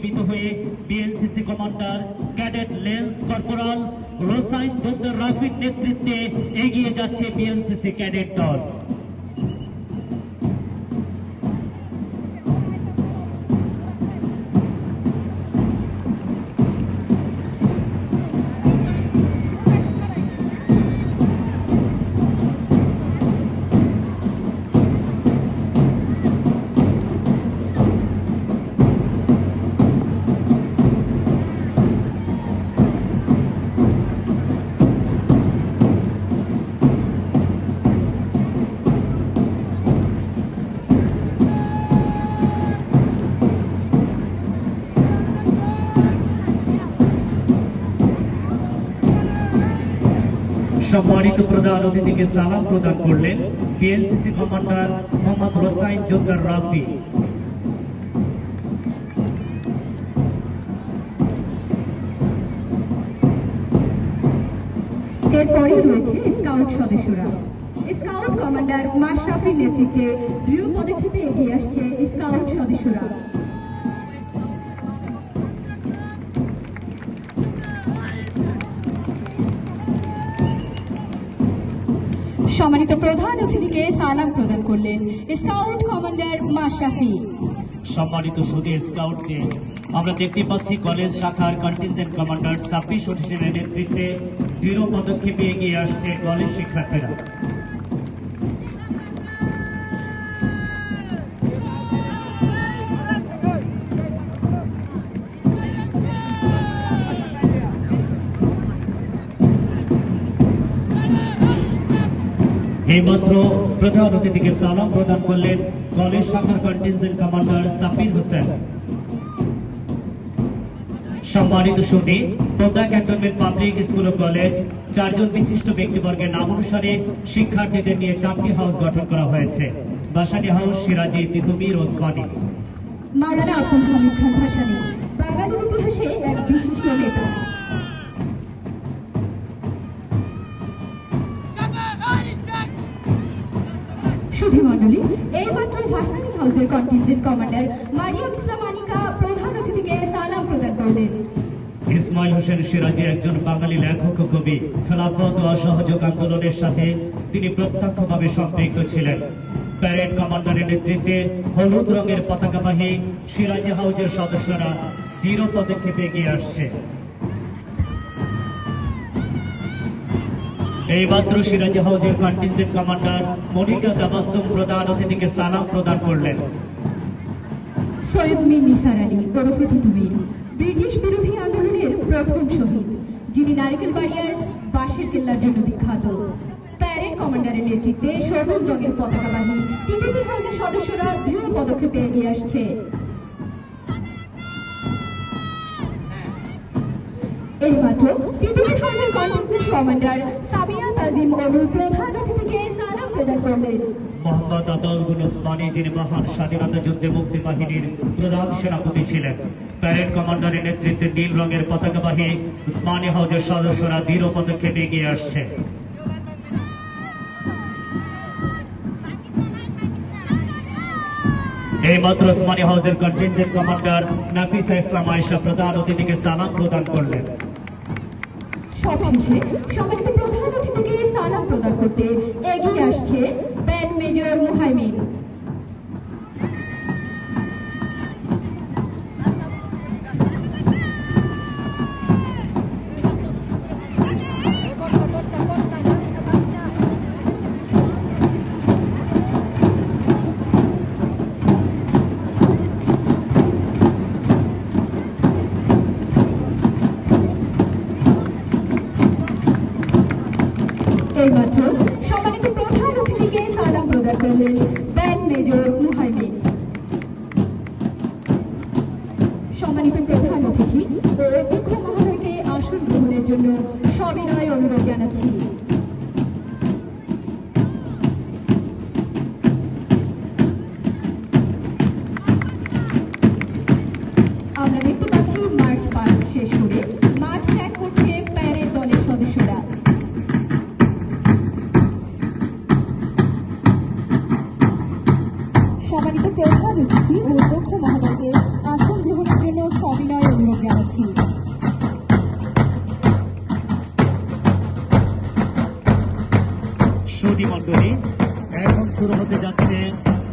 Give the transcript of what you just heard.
জীবিত হয়ে BNCC commander cadet lance corporal Hossain Joddar রাফির নেতৃত্বে এগিয়ে যাচ্ছে বিএনসিসি ক্যাডেট দল। সম্মানিত প্রধান অতিথিকে সালাম প্রদান করলেন বিএনসিসি কমান্ডার মোহাম্মদ হোসাইন জোদ্দার রাফি। এরপরে রয়েছে স্কাউট সদস্যরা। স্কাউট কমান্ডার মাশরাফির নেতৃত্বে দৃঢ় পদক্ষেপে এগিয়ে আসছে স্কাউট সদস্যরা। সম্মানিত প্রধান অতিথিকে সালাম প্রদান করলেন স্কাউট কমান্ডার মাশরাফি। সম্মানিত সুধী স্কাউটকে আমরা দেখতে পাচ্ছি কলেজ শাখার কন্টিনজেন্ট কমান্ডার সাব্বির হোসেনের নেতৃত্বে দৃঢ় পদক্ষেপে এগিয়ে আসছে কলেজ শিক্ষার্থীরা। এইমাত্র প্রধান অতিথিকে সালাম প্রদান করলেন কলেজ শাখার কন্টিনজেন্ট কমান্ডার সাব্বির হোসেন। সম্মানিত সুধী, পদ্মা ক্যান্টনমেন্ট পাবলিক স্কুল ও কলেজ 4 জন বিশিষ্ট ব্যক্তিবর্গের নাম অনুসারে শিক্ষার্থীদের নিয়ে 4টি হাউস গঠন করা হয়েছে। ভাসানী হাউস, সিরাজি, তিতুমির, ওসমানী। মাওলানা আব্দুল হামিদ খান ভাসানী বাঙালির ইতিহাসে এক বিশিষ্ট নেতা। সুধীমণ্ডলী, এইমাত্র ভাসানী হাউসের কন্টিনজেন্ট কমান্ডার মারিয়াম ইসলাম আনিকা প্রধান অতিথিকে সালাম প্রদান করলেন। ইসমাইল হোসেন সিরাজি একজন বাঙালি লেখক ও কবি। খেলাফত ও অসহযোগ আন্দোলনের সাথে তিনি প্রত্যক্ষভাবে সম্পৃক্ত ছিলেন। প্যারেড কমান্ডারের নেতৃত্বে হলুদ রঙের পতাকাবাহী সিরাজি হাউসের সদস্যরা দৃঢ় পদক্ষেপে এগিয়ে আসছে। এইমাত্র সিরাজি হাউসের কন্টিনজেন্ট কমান্ডার মনিকা তাবাসসুম প্রধান অতিথিকে সালাম প্রদান করলেন। সৈয়দ মীর নিসার আলী ওরফে তিতুমির ব্রিটিশ বিরোধী আন্দোলনের প্রথম শহীদ, যিনি নারিকেলবাড়িয়ার বাঁশের কেল্লার জন্য বিখ্যাত। প্যারেড কমান্ডারের নেতৃত্বে সবুজ রঙের পতাকাবাহী তিতুমির হাউসের সদস্যরা দৃঢ় পদক্ষেপে এগিয়ে আসছে। এইমাত্র তিতুমির হাউসের কন্টিনজেন্ট কমান্ডার সামিয়া তাজিম অনু প্রধান অতিথিকে সালাম প্রদান করলেন। মোহাম্মদ আতাউল ওসমানী, যিনি মহান স্বাধীনতা যুদ্ধে মুক্তি বাহিনীর প্রধান সেনাপতি ছিলেন। প্যারেড কমান্ডারের নেতৃত্বে নীল রঙের পতাকাবাহী ওসমানী হাউসের সদস্যরা দৃঢ় পদক্ষেপে এগিয়ে আসছে। এইমাত্র ওসমানী হাউসের কন্টিনজেন্ট কমান্ডার নাফিসা ইসলাম আয়েশা প্রধান অতিথিকে সালাম প্রদান করলেন। সবশেষে সম্মানিত প্রধান অতিথিকে সালাম প্রদান করতে এগিয়ে আসছে ব্যান্ড মেজর মুহাইমিন। এইমাত্র সম্মানিত প্রধান অতিথিকে সালাম প্রদান করলেন ব্যান্ড মেজর মুহাইমিন। সম্মানিত প্রধান অতিথি ও অধ্যক্ষ মহোদয়কে আসন গ্রহণের জন্য সবিনয় অনুরোধ জানাচ্ছি। আমরা দেখতে পাচ্ছি মার্চ পাস্ট শেষ করে মাঠ ত্যাগ করছে প্যারেড দলের সদস্যরা। সম্মানিত প্রধান অতিথি ও অধ্যক্ষ মহোদয়কে আসন গ্রহণের জন্য সবিনয় জানাচ্ছি। সুধী মণ্ডলী, এখন শুরু হতে যাচ্ছে